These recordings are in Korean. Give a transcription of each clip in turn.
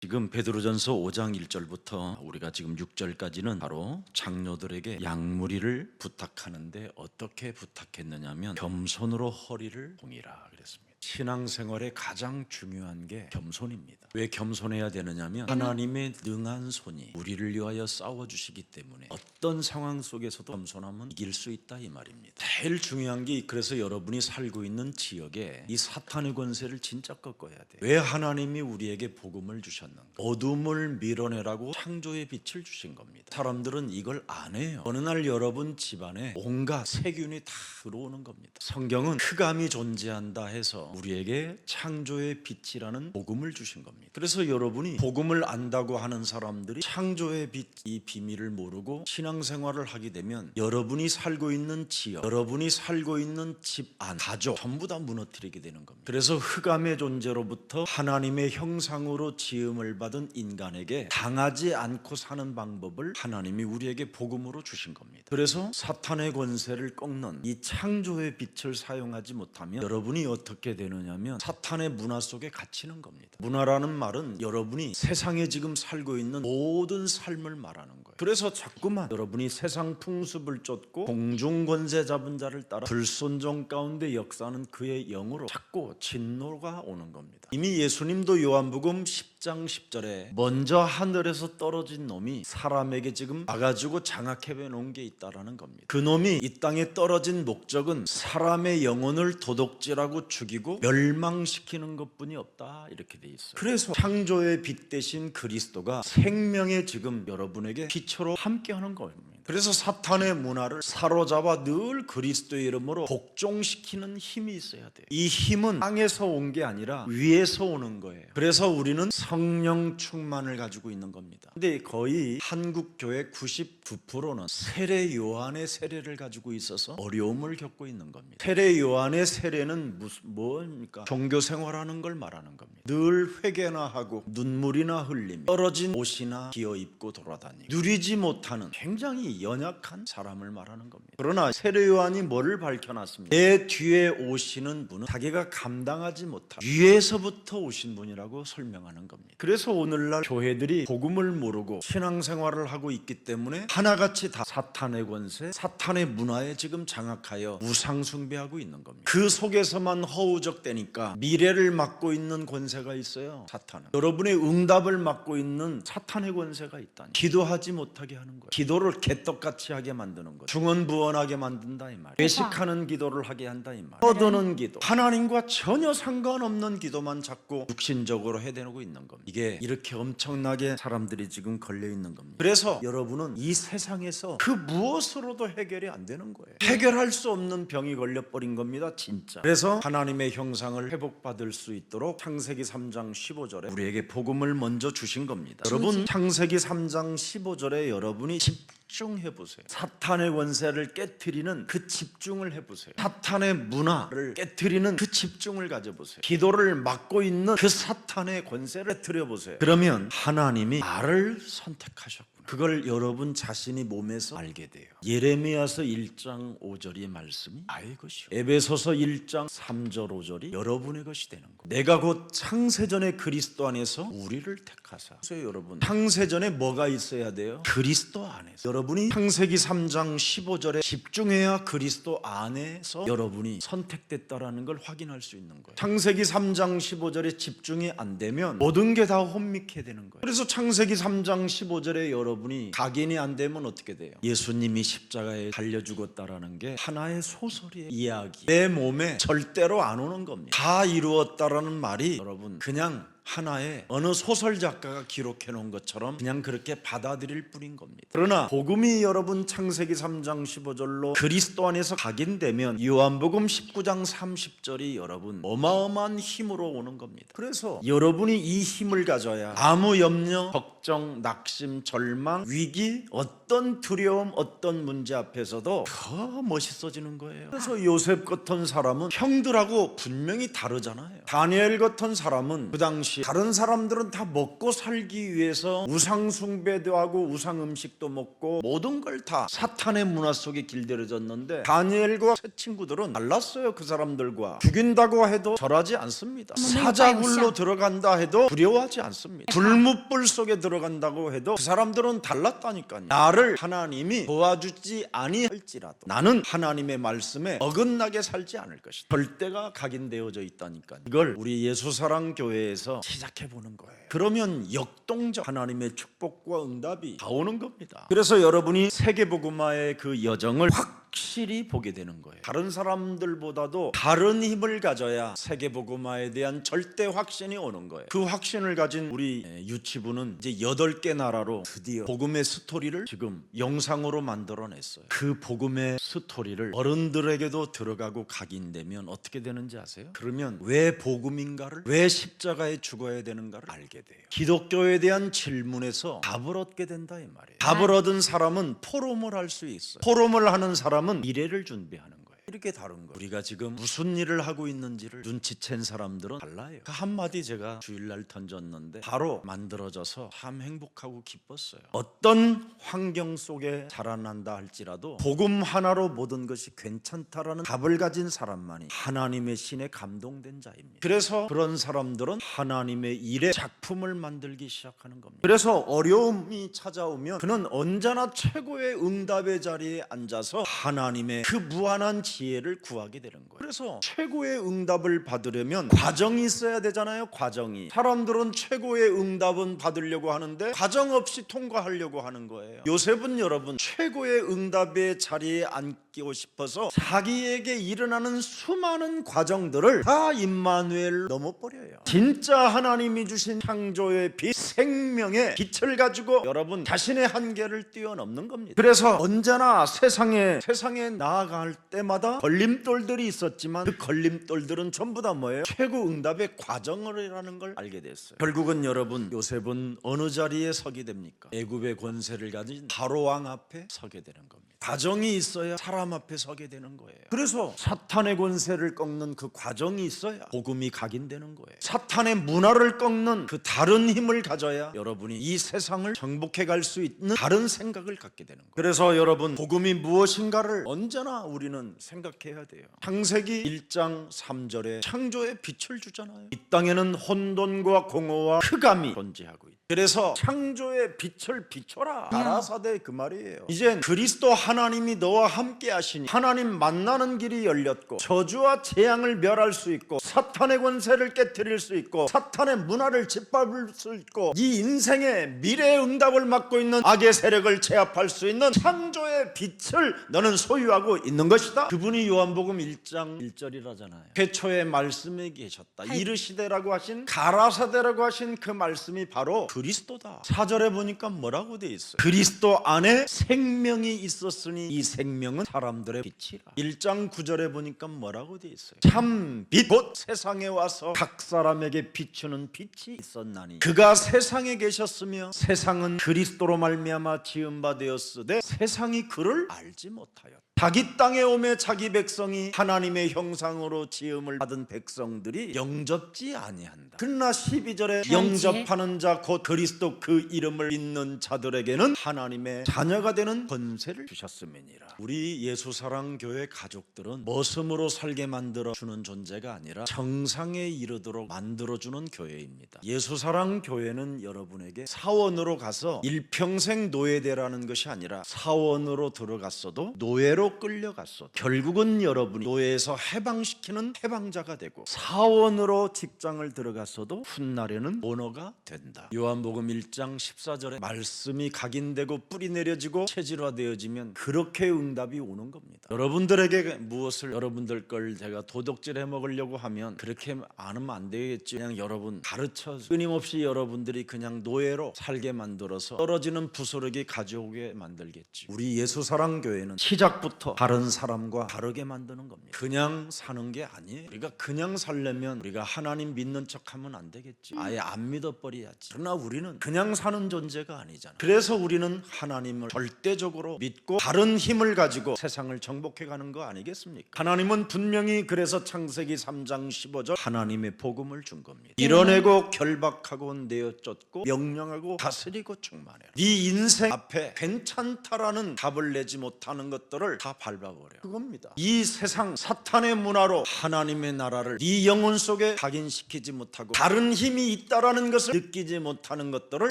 지금 베드로전서 5장 1절부터 우리가 지금 6절까지는 바로 장로들에게 양무리를 부탁하는데 어떻게 부탁했느냐면 겸손으로 허리를 동이라 그랬습니다. 신앙생활의 가장 중요한 게 겸손입니다. 왜 겸손해야 되느냐면 하나님의 능한 손이 우리를 위하여 싸워주시기 때문에 어떤 상황 속에서도 겸손하면 이길 수 있다 이 말입니다. 제일 중요한 게 그래서 여러분이 살고 있는 지역에 이 사탄의 권세를 진짜 꺾어야 돼요. 왜 하나님이 우리에게 복음을 주셨는가? 어둠을 밀어내라고 창조의 빛을 주신 겁니다. 사람들은 이걸 안 해요. 어느 날 여러분 집안에 온갖 세균이 다 들어오는 겁니다. 성경은 흑암이 존재한다 해서 우리에게 창조의 빛이라는 복음을 주신 겁니다. 그래서 여러분이 복음을 안다고 하는 사람들이 창조의 빛 이 비밀을 모르고 신앙생활을 하게 되면 여러분이 살고 있는 지역, 여러분이 살고 있는 집안, 가족 전부 다 무너뜨리게 되는 겁니다. 그래서 흑암의 존재로부터 하나님의 형상으로 지음을 받은 인간에게 당하지 않고 사는 방법을 하나님이 우리에게 복음으로 주신 겁니다. 그래서 사탄의 권세를 꺾는 이 창조의 빛을 사용하지 못하면 여러분이 어떻게 되느냐면 사탄의 문화 속에 갇히는 겁니다. 문화라는 말은 여러분이 세상에 지금 살고 있는 모든 삶을 말하는 거예요. 그래서 자꾸만 여러분이 세상 풍습을 쫓고 공중 권세 잡은 자를 따라 불순종 가운데 역사하는 그의 영으로 자꾸 진노가 오는 겁니다. 이미 예수님도 요한복음 10장 10절에 먼저 하늘에서 떨어진 놈이 사람에게 지금 와가지고 장악해 놓은 게 있다라는 겁니다. 그 놈이 이 땅에 떨어진 목적은 사람의 영혼을 도둑질하고 죽이고 멸망시키는 것뿐이 없다 이렇게 돼 있어요. 그래서 창조의 빛 대신 그리스도가 생명의 지금 여러분에게 빛으로 함께하는 겁니다. 그래서 사탄의 문화를 사로잡아 늘 그리스도의 이름으로 복종시키는 힘이 있어야 돼요. 이 힘은 땅에서 온 게 아니라 위에서 오는 거예요. 그래서 우리는 성령 충만을 가지고 있는 겁니다. 근데 거의 한국 교회 99%는 세례 요한의 세례를 가지고 있어서 어려움을 겪고 있는 겁니다. 세례 요한의 세례는 뭡니까? 종교 생활하는 걸 말하는 겁니다. 늘 회개나 하고 눈물이나 흘리며 떨어진 옷이나 기어 입고 돌아다니고 누리지 못하는 굉장히 연약한 사람을 말하는 겁니다. 그러나 세례 요한이 뭐를 밝혀놨습니까? 내 뒤에 오시는 분은 자기가 감당하지 못한 위에서부터 오신 분이라고 설명하는 겁니다. 그래서 오늘날 교회들이 복음을 모르고 신앙생활을 하고 있기 때문에 하나같이 다 사탄의 권세, 사탄의 문화에 지금 장악하여 우상 숭배하고 있는 겁니다. 그 속에서만 허우적대니까 미래를 막고 있는 권세가 있어요. 사탄은 여러분의 응답을 막고 있는 사탄의 권세가 있다니 기도하지 못하게 하는 거예요. 기도를 개떡같이 하게 만드는 거예요. 중언부언하게 만든다 이 말이에요. 외식하는 기도를 하게 한다 이 말이에요. 떠드는 기도, 하나님과 전혀 상관없는 기도만 자꾸 육신적으로 해대고 있는 겁니다. 이게 이렇게 엄청나게 사람들이 지금 걸려 있는 겁니다. 그래서 여러분은 이 세상에서 그 무엇으로도 해결이 안 되는 거예요. 해결할 수 없는 병이 걸려버린 겁니다 진짜. 그래서 하나님의 형상을 회복받을 수 있도록 창세기 3장 15절에 우리에게 복음을 먼저 주신 겁니다. 여러분 창세기 3장 15절에 여러분이 집중해보세요. 사탄의 권세를 깨트리는 그 집중을 해보세요. 사탄의 문화를 깨트리는 그 집중을 가져보세요. 기도를 막고 있는 그 사탄의 권세를 깨트려보세요. 그러면 하나님이 나를 선택하셨구나. 그걸 여러분 자신이 몸에서 알게 돼요. 예레미야서 1장 5절의 말씀이 나의 것이요 에베소서 1장 3절 5절이 여러분의 것이 되는 거예요. 내가 곧 창세전에 그리스도 안에서 우리를 택하사. 그래서 여러분 창세전에 뭐가 있어야 돼요? 그리스도 안에서. 여러분이 창세기 3장 15절에 집중해야 그리스도 안에서 여러분이 선택됐다라는 걸 확인할 수 있는 거예요. 창세기 3장 15절에 집중이 안 되면 모든 게 다 혼미케 되는 거예요. 그래서 창세기 3장 15절에 여러분이 각인이 안 되면 어떻게 돼요? 예수님이 십자가에 달려 죽었다라는 게 하나의 소설이에요. 이야기. 내 몸에 절대로 안 오는 겁니다. 다 이루었다라는 말이 여러분 그냥 하나의 어느 소설 작가가 기록해 놓은 것처럼 그냥 그렇게 받아들일 뿐인 겁니다. 그러나 복음이 여러분 창세기 3장 15절로 그리스도 안에서 각인되면 요한복음 19장 30절이 여러분 어마어마한 힘으로 오는 겁니다. 그래서 여러분이 이 힘을 가져야 아무 염려, 걱정, 낙심, 절망, 위기, 어떤 두려움, 어떤 문제 앞에서도 더 멋있어지는 거예요. 그래서 요셉 같은 사람은 형들하고 분명히 다르잖아요. 다니엘 같은 사람은 그 당시 그렇지. 다른 사람들은 다 먹고 살기 위해서 우상 숭배도 하고 우상 음식도 먹고 모든 걸 다 사탄의 문화 속에 길들여졌는데 다니엘과 세 친구들은 달랐어요. 그 사람들과 죽인다고 해도 절하지 않습니다. 사자굴로 들어간다 해도 두려워하지 않습니다. 불뭇불 속에 들어간다고 해도 그 사람들은 달랐다니까요. 나를 하나님이 도와주지 아니할지라도 나는 하나님의 말씀에 어긋나게 살지 않을 것이다. 절대가 각인되어져 있다니까요. 이걸 우리 예수사랑교회에서 시작해보는 거예요. 그러면 역동적 하나님의 축복과 응답이 다 오는 겁니다. 그래서 여러분이 세계복음화의 그 여정을 확실히 보게 되는 거예요. 다른 사람들보다도 다른 힘을 가져야 세계복음화에 대한 절대 확신이 오는 거예요. 그 확신을 가진 우리 유치부는 이제 8개 나라로 드디어 복음의 스토리를 지금 영상으로 만들어냈어요. 그 복음의 스토리를 어른들에게도 들어가고 각인되면 어떻게 되는지 아세요? 그러면 왜 복음인가를, 왜 십자가에 죽어야 되는가를 알게 돼요. 기독교에 대한 질문에서 답을 얻게 된다 이 말이에요. 답을 얻은 사람은 포럼을 할 수 있어요. 포럼을 하는 사람은 미래를 준비하는 거예요. 이렇게 다른 거예요. 우리가 지금 무슨 일을 하고 있는지를 눈치챈 사람들은 달라요. 그 한마디 제가 주일날 던졌는데 바로 만들어져서 참 행복하고 기뻤어요. 어떤 환경 속에 자라난다 할지라도 복음 하나로 모든 것이 괜찮다라는 답을 가진 사람만이 하나님의 신에 감동된 자입니다. 그래서 그런 사람들은 하나님의 일에 작품을 만들기 시작하는 겁니다. 그래서 어려움이 찾아오면 그는 언제나 최고의 응답의 자리에 앉아서 하나님의 그 무한한 지혜를 구하게 되는 거예요. 그래서 최고의 응답을 받으려면 과정이 있어야 되잖아요. 과정이. 사람들은 최고의 응답은 받으려고 하는데 과정 없이 통과하려고 하는 거예요. 요셉은 여러분 최고의 응답의 자리에 앉고 싶어서 자기에게 일어나는 수많은 과정들을 다 임마누엘 넘어버려요. 진짜 하나님이 주신 창조의 빛, 생명의 빛을 가지고 여러분 자신의 한계를 뛰어넘는 겁니다. 그래서 언제나 세상에 나아갈 때마다 걸림돌들이 있었지만 그 걸림돌들은 전부 다 뭐예요? 최고 응답의 과정이라는 걸 알게 됐어요. 결국은 여러분 요셉은 어느 자리에 서게 됩니까? 애굽의 권세를 가진 바로 왕 앞에 서게 되는 겁니다. 과정이 있어야 사람 앞에 서게 되는 거예요. 그래서 사탄의 권세를 꺾는 그 과정이 있어야 복음이 각인되는 거예요. 사탄의 문화를 꺾는 그 다른 힘을 가져야 여러분이 이 세상을 정복해 갈 수 있는 다른 생각을 갖게 되는 거예요. 그래서 여러분 복음이 무엇인가를 언제나 우리는 생각해야 돼요. 창세기 1장 3절에 창조의 빛을 주잖아요. 이 땅에는 혼돈과 공허와 흑암이 존재하고 있다. 그래서 창조의 빛을 비춰라. 가라사대 그 말이에요. 이젠 그리스도 하나님이 너와 함께 하시니 하나님 만나는 길이 열렸고 저주와 재앙을 멸할 수 있고 사탄의 권세를 깨트릴 수 있고 사탄의 문화를 짓밟을 수 있고 이 인생의 미래의 응답을 맡고 있는 악의 세력을 제압할 수 있는 창조의 빛을 너는 소유하고 있는 것이다. 그분이 요한복음 1장 1절이라잖아요. 최초의 말씀에 계셨다. 이르시되라고 하신 가라사대라고 하신 그 말씀이 바로 그리스도다. 4절에 보니까 뭐라고 돼 있어요? 그리스도 안에 생명이 있었으니 이 생명은 사람들의 빛이라. 1장 9절에 보니까 뭐라고 돼 있어요? 참 빛 곧 세상에 와서 각 사람에게 비추는 빛이 있었나니 그가 세상에 계셨으며 세상은 그리스도로 말미암아 지은 바 되었으되 세상이 그를 알지 못하였다. 자기 땅에 오매 자기 백성이 하나님의 형상으로 지음을 받은 백성들이 영접지 아니한다. 그러나 12절에 영접하는 자 곧 그리스도 그 이름을 믿는 자들에게는 하나님의 자녀가 되는 권세를 주셨음이니라. 우리 예수사랑교회 가족들은 머슴으로 살게 만들어주는 존재가 아니라 정상에 이르도록 만들어주는 교회입니다. 예수사랑교회는 여러분에게 사원으로 가서 일평생 노예되라는 것이 아니라 사원으로 들어갔어도 노예로 끌려갔어. 결국은 여러분이 노예에서 해방시키는 해방자가 되고 사원으로 직장을 들어갔어도 훗날에는 오너가 된다. 요한복음 1장 14절에 말씀이 각인되고 뿌리 내려지고 체질화되어지면 그렇게 응답이 오는 겁니다. 여러분들에게 무엇을 여러분들 걸 제가 도둑질해 먹으려고 하면 그렇게 안 하면 안 되겠지. 그냥 여러분 가르쳐 끊임없이 여러분들이 그냥 노예로 살게 만들어서 떨어지는 부스러기 가져오게 만들겠지. 우리 예수사랑교회는 시작부터 하나부터 다른 사람과 다르게 만드는 겁니다. 그냥 사는 게 아니에요. 우리가 그냥 살려면 우리가 하나님 믿는 척하면 안 되겠지. 아예 안 믿어버려야지. 그러나 우리는 그냥 사는 존재가 아니잖아. 그래서 우리는 하나님을 절대적으로 믿고 다른 힘을 가지고 세상을 정복해가는 거 아니겠습니까? 하나님은 분명히 그래서 창세기 3장 15절 하나님의 복음을 준 겁니다. 이뤄내고 결박하고 내어쫓고 명령하고 다스리고 충만해라. 네 인생 앞에 괜찮다라는 답을 내지 못하는 것들을 다 밟아버려. 그겁니다. 이 세상 사탄의 문화로 하나님의 나라를 네 영혼 속에 각인시키지 못하고 다른 힘이 있다라는 것을 느끼지 못하는 것들을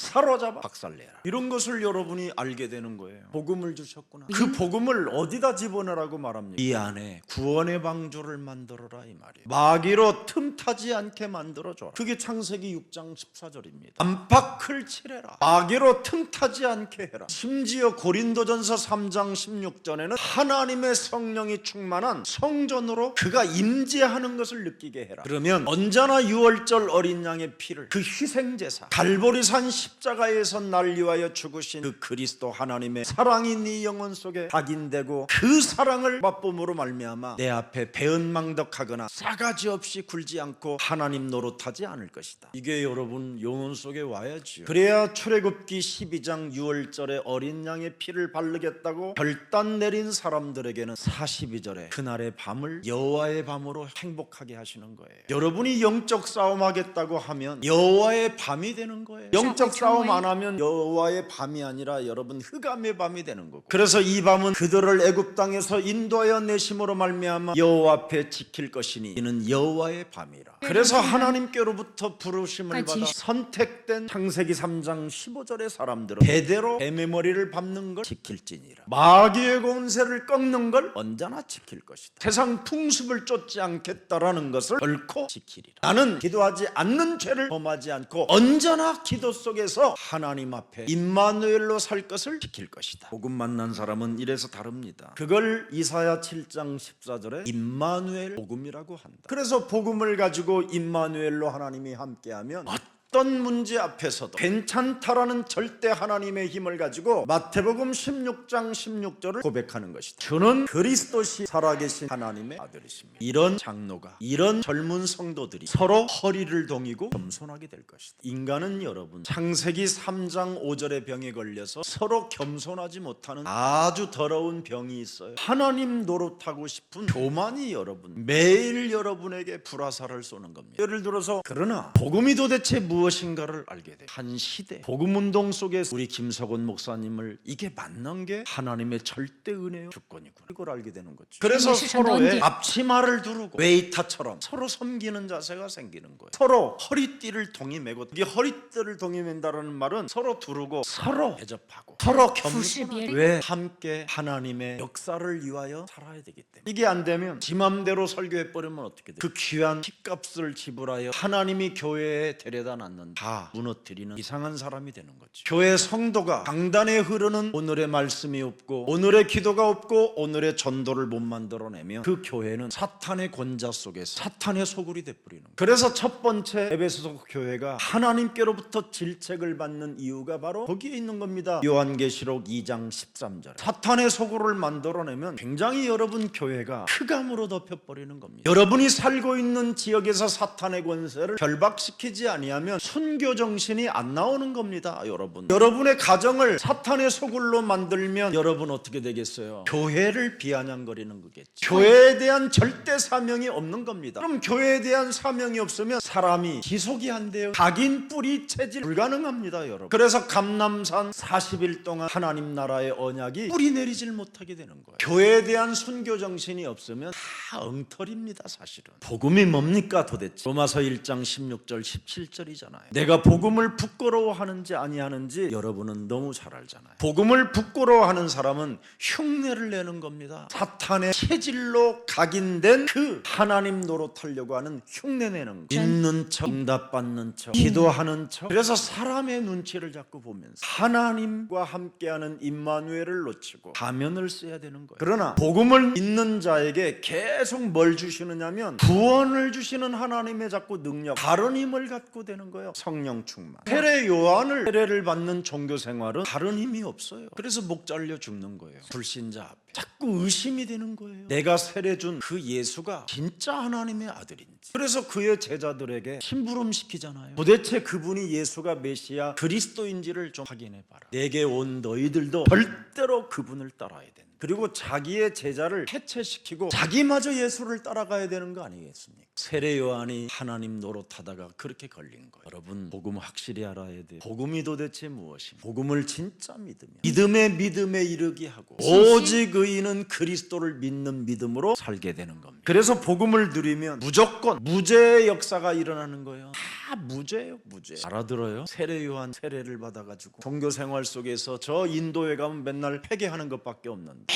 사로잡아 박살내라. 이런 것을 여러분이 알게 되는 거예요. 복음을 주셨구나. 그 복음을 어디다 집어넣으라고 말합니까? 이 안에 구원의 방주를 만들어라 이 말이에요. 마귀로 틈타지 않게 만들어줘라. 그게 창세기 6장 14절입니다. 안팎을 칠해라. 마귀로 틈타지 않게 해라. 심지어 고린도전서 3장 16절에는 하나님의 성령이 충만한 성전으로 그가 임재하는 것을 느끼게 해라. 그러면 언제나 유월절 어린 양의 피를, 그 희생제사 갈보리산 십자가에서 날 위하여 죽으신 그 그리스도 하나님의 사랑이 네 영혼 속에 각인되고 그 사랑을 맛봄으로 말미암아 내 앞에 배은망덕하거나 싸가지 없이 굴지 않고 하나님 노릇하지 않을 것이다. 이게 여러분 영혼 속에 와야지요. 그래야 출애굽기 12장 6월절에 어린 양의 피를 바르겠다고 결단 내린 사람들에게는 42절에 그날의 밤을 여호와의 밤으로 행복하게 하시는 거예요. 여러분이 영적 싸움 하겠다고 하면 여호와의 밤이 되는 거예요. 영적 싸움 안 하면 여호와의 밤이 아니라 여러분 흑암의 밤이 되는 거고. 그래서 이 밤은 그들을 애굽 땅에서 인도하여 내심으로 말미암아 여호와 앞에 지킬 것이니 이는 여호와의 밤이라. 그래서 하나님께로부터 부르심을 받아 선택된 창세기 3장 15절의 사람들은 대대로 뱀의 머리를 밟는 걸 지킬지니라. 마귀의 권세를 꺾는 걸 언제나 지킬 것이다. 세상 풍습을 쫓지 않겠다라는 것을 결코 지키리라. 나는 기도하지 않는 죄를 범하지 않고 언제나 기도 속에서 하나님 앞에 임마누엘로 살 것을 지킬 것이다. 복음 만난 사람은 이래서 다릅니다. 그걸 이사야 7장 14절에 임마누엘 복음이라고 한다. 그래서 복음을 가지고 임마누엘로 하나님이 함께하면 어떤 문제 앞에서도 괜찮다라는 절대 하나님의 힘을 가지고 마태복음 16장 16절을 고백하는 것이다. 저는 그리스도시 살아계신 하나님의 아들이십니다. 이런 장로가, 이런 젊은 성도들이 서로 허리를 동이고 겸손하게 될 것이다. 인간은 여러분 창세기 3장 5절의 병에 걸려서 서로 겸손하지 못하는 아주 더러운 병이 있어요. 하나님 노릇하고 싶은 교만이 여러분 매일 여러분에게 불화살을 쏘는 겁니다. 예를 들어서 그러나 복음이 도대체 무엇인가를 알게 돼요. 한 시대 복음운동 속에서 우리 김석원 목사님을 이게 맞는 게 하나님의 절대 은혜요 주권이구나, 이걸 알게 되는 거죠. 그래서 서로의 앞치마를 두르고 웨이터처럼 서로 섬기는 자세가 생기는 거예요. 서로 허리띠를 동이 매고, 이게 허리띠를 동이 맨다라는 말은 서로 두르고 서로 대접하고 서로 겸손하게, 왜? 함께 하나님의 역사를 위하여 살아야 되기 때문에. 이게 안 되면 지 맘대로 설교해버리면 어떻게 돼요? 그 귀한 핏값을 지불하여 하나님이 교회에 데려다 놨는 다 무너뜨리는 이상한 사람이 되는 거죠. 교회 성도가 강단에 흐르는 오늘의 말씀이 없고 오늘의 기도가 없고 오늘의 전도를 못 만들어내면 그 교회는 사탄의 권자 속에서 사탄의 소굴이 돼버리는 거예요. 그래서 첫 번째 에베소 교회가 하나님께로부터 질책을 받는 이유가 바로 거기에 있는 겁니다. 요한계시록 2장 13절 사탄의 소굴을 만들어내면 굉장히 여러분 교회가 흑암으로 덮여버리는 겁니다. 여러분이 살고 있는 지역에서 사탄의 권세를 결박시키지 아니하면 순교 정신이 안 나오는 겁니다. 여러분의 가정을 사탄의 소굴로 만들면 여러분 어떻게 되겠어요? 교회를 비아냥거리는 거겠죠. 교회에 대한 절대 사명이 없는 겁니다. 그럼 교회에 대한 사명이 없으면 사람이 지속이 안 돼요. 각인 뿌리 체질 불가능합니다, 여러분. 그래서 감람산 40일 동안 하나님 나라의 언약이 뿌리 내리질 못하게 되는 거예요. 교회에 대한 순교 정신이 없으면 다 엉터리입니다. 사실은 복음이 뭡니까 도대체? 로마서 1장 16절 17절이잖아요. 내가 복음을 부끄러워하는지 아니하는지 여러분은 너무 잘 알잖아요. 복음을 부끄러워하는 사람은 흉내를 내는 겁니다. 사탄의 체질로 각인된 그 하나님 노릇하려고 하는 흉내 내는 거, 믿는 척, 응답받는 척, 기도하는 척. 그래서 사람의 눈치를 자꾸 보면서 하나님과 함께하는 임마누엘을 놓치고 가면을 써야 되는 거예요. 그러나 복음을 믿는 자에게 계속 뭘 주시느냐면 구원을 주시는 하나님의 자꾸 능력, 다른 힘을 갖고 되는 거예요. 성령 충만. 세례 요한을 세례를 받는 종교 생활은 다른 힘이 없어요. 그래서 목 잘려 죽는 거예요. 불신자 앞에. 자꾸 의심이 되는 거예요. 내가 세례 준 그 예수가 진짜 하나님의 아들인지. 그래서 그의 제자들에게 심부름시키잖아요. 도대체 그분이 예수가 메시아 그리스도인지를 좀 확인해 봐라. 내게 온 너희들도 절대로 그분을 따라야 된다. 그리고 자기의 제자를 해체시키고 자기마저 예수를 따라가야 되는 거 아니겠습니까? 세례 요한이 하나님 노릇하다가 그렇게 걸린 거예요. 여러분, 복음 확실히 알아야 돼요. 복음이 도대체 무엇인가? 복음을 진짜 믿으면 믿음에 이르게 하고 오직 의인은 그리스도를 믿는 믿음으로 살게 되는 겁니다. 그래서 복음을 누리면 무조건 무죄의 역사가 일어나는 거예요. 다 무죄예요, 무죄. 알아들어요? 세례 요한 세례를 받아가지고 종교 생활 속에서 저 인도에 가면 맨날 회개하는 것밖에 없는데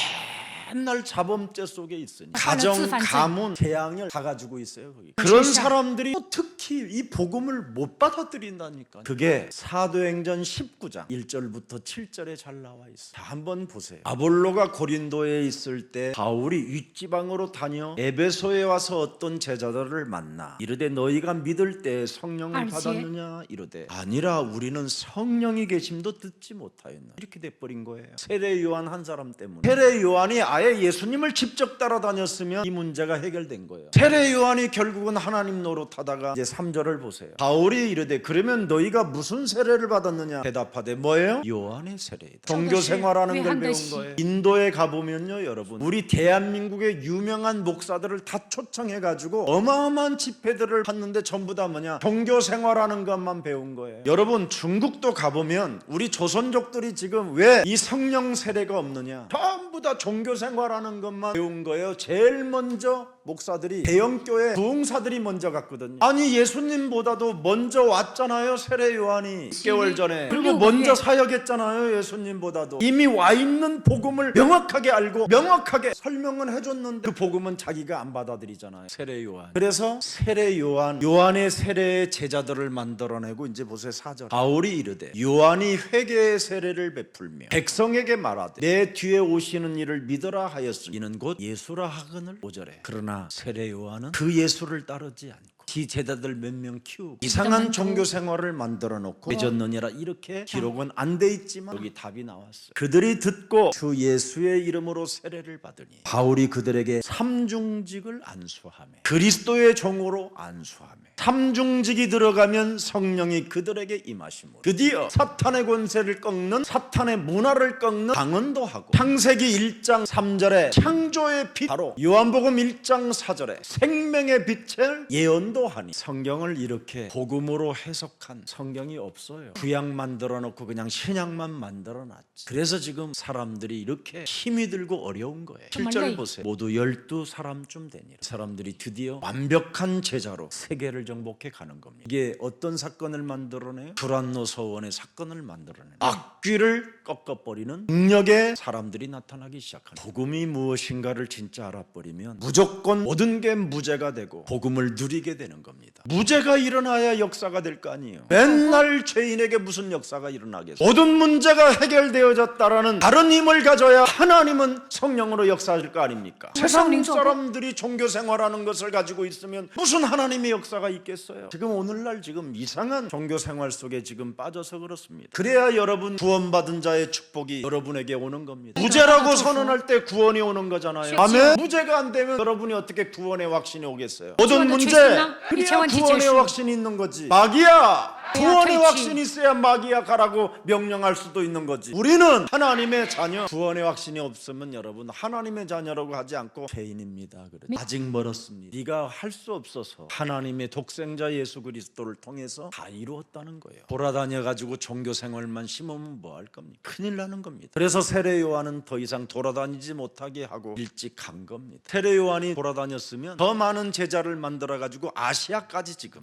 맨날 자범죄 속에 있으니 가정, 가문, 재앙을 다 가지고 있어요. 거기. 그런 사람들이 특히 이 복음을 못 받아들인다니까. 그게 사도행전 19장 1절부터 7절에 잘 나와 있어요. 다 한번 보세요. 아볼로가 고린도에 있을 때 바울이 윗지방으로 다녀 에베소에 와서 어떤 제자들을 만나 이르되 너희가 믿을 때 성령을 받았느냐 이르되 아니라 우리는 성령이 계심도 듣지 못하였나. 이렇게 돼버린 거예요. 세례 요한 한 사람 때문에. 세례 요한이 아예 예수님을 직접 따라다녔으면 이 문제가 해결된 거예요. 세례 요한이 결국은 하나님 노릇하다가 이제 3절을 보세요. 바울이 이르되 그러면 너희가 무슨 세례를 받았느냐 대답하되 뭐예요? 요한의 세례이다. 종교 생활하는 걸 배운 거예요. 인도에 가보면요 여러분, 우리 대한민국의 유명한 목사들을 다 초청해가지고 어마어마한 집회들을 하는데 전부 다 뭐냐? 종교 생활하는 것만 배운 거예요. 여러분, 중국도 가보면 우리 조선족들이 지금 왜 이 성령 세례가 없느냐? 전부 다 종교 생활하는 것만 배운 거예요. 제일 먼저 목사들이 대형교회 부흥사들이 먼저 갔거든요. 아니 예수님보다도 먼저 왔잖아요. 세례 요한이 6개월 전에. 그리고 먼저 사역했잖아요. 예수님보다도. 이미 와 있는 복음을 명확하게 알고 명확하게 설명은 해줬는데 그 복음은 자기가 안 받아들이잖아요. 세례 요한. 그래서 세례 요한, 요한의 세례의 제자들을 만들어내고 이제 보세요. 4절. 바울이 이르되 요한이 회개의 세례를 베풀며 백성에게 말하되 내 뒤에 오시는 이를 믿어라 하였으니 이는 곧 예수라 하거늘. 5절에 그러나 세례 요한은 그 예수를 따르지 않고 지 제자들 몇 명 키우고 이상한 종교 생활을 만들어 놓고 맺었느니라. 이렇게 기록은 안 돼 있지만 여기 답이 나왔어요. 그들이 듣고 주 예수의 이름으로 세례를 받으니 바울이 그들에게 삼중직을 안수하며 그리스도의 종으로 안수하며 삼중직이 들어가면 성령이 그들에게 임하시므로 드디어 사탄의 권세를 꺾는, 사탄의 문화를 꺾는 방언도 하고 창세기 1장 3절에 창조의 빛, 바로 요한복음 1장 4절에 생명의 빛을 예언도 하니. 성경을 이렇게 복음으로 해석한 성경이 없어요. 구약 만들어 놓고 그냥 신약만 만들어 놨지. 그래서 지금 사람들이 이렇게 힘이 들고 어려운 거예요. 7절 보세요. 모두 12사람쯤 되니라. 사람들이 드디어 완벽한 제자로 세계를 정복해 가는 겁니다. 이게 어떤 사건을 만들어내요? 두란노 서원의 사건을 만들어내요. 악귀를 꺾어버리는 능력의 사람들이 나타나기 시작하는. 복음이 무엇인가를 진짜 알아버리면 무조건 모든 게 무죄가 되고 복음을 누리게 되는 겁니다. 무죄가 일어나야 역사가 될 거 아니에요. 맨날 죄인에게 무슨 역사가 일어나겠어요? 모든 문제가 해결되어졌다라는 다른 힘을 가져야 하나님은 성령으로 역사할 거 아닙니까? 세상 사람들이 종교 생활하는 것을 가지고 있으면 무슨 하나님의 역사가 있겠어요? 지금 오늘날 지금 이상한 종교 생활 속에 지금 빠져서 그렇습니다. 그래야 여러분 구원받은 자의 축복이 여러분에게 오는 겁니다. 무죄라고 선언할 때 구원이 오는 거잖아요. 아멘. 무죄가 안 되면 여러분이 어떻게 구원의 확신이 오겠어요? 모든 문제 그래야 구원의 확신이 있는 거지. 마귀야, 구원의 확신이 있어야 마귀야 가라고 명령할 수도 있는 거지. 우리는 하나님의 자녀. 구원의 확신이 없으면 여러분 하나님의 자녀라고 하지 않고 죄인입니다. 그래. 아직 멀었습니다. 네가 할 수 없어서 하나님의 독생자 예수 그리스도를 통해서 다 이루었다는 거예요. 돌아다녀 가지고 종교 생활만 심으면 뭐 할 겁니까? 큰일 나는 겁니다. 그래서 세례 요한은 더 이상 돌아다니지 못하게 하고 일찍 간 겁니다. 세례 요한이 돌아다녔으면 더 많은 제자를 만들어 가지고 아시아까지 지금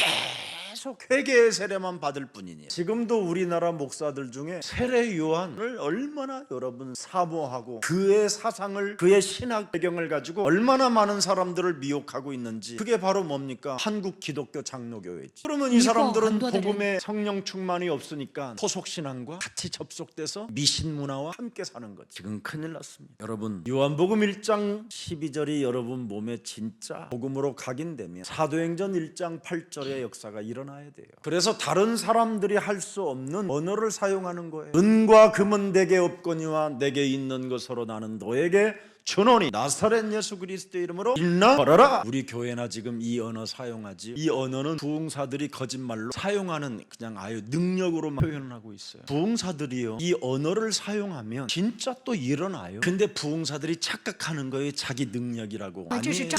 계속 회개의 세례만 받을 뿐이니. 지금도 우리나라 목사들 중에 세례 요한을 얼마나 여러분 사모하고 그의 사상을, 그의 신학 배경을 가지고 얼마나 많은 사람들을 미혹하고 있는지. 그게 바로 뭡니까? 한국 기독교 장로교회지. 그러면 이 사람들은 복음의 성령 충만이 없으니까 토속신앙과 같이 접속돼서 미신 문화와 함께 사는 거지. 지금 큰일 났습니다. 여러분, 요한복음 1장 12절이 여러분 몸에 진짜 복음으로 각인되면 사도행전 1장 8절의 역사가 일어납니다. 일어나야 돼요. 그래서 다른 사람들이 할 수 없는 언어를 사용하는 거예요. 은과 금은 내게 없거니와 내게 있는 것으로 나는 너에게 주노니 나사렛 예수 그리스도의 이름으로 일어나 걸어라. 우리 교회나 지금 이 언어 사용하지. 이 언어는 부흥사들이 거짓말로 사용하는 그냥 아유 능력으로만 표현하고 있어요. 부흥사들이요 이 언어를 사용하면 진짜 또 일어나요. 근데 부흥사들이 착각하는 거예요. 자기 능력이라고. 아니에요.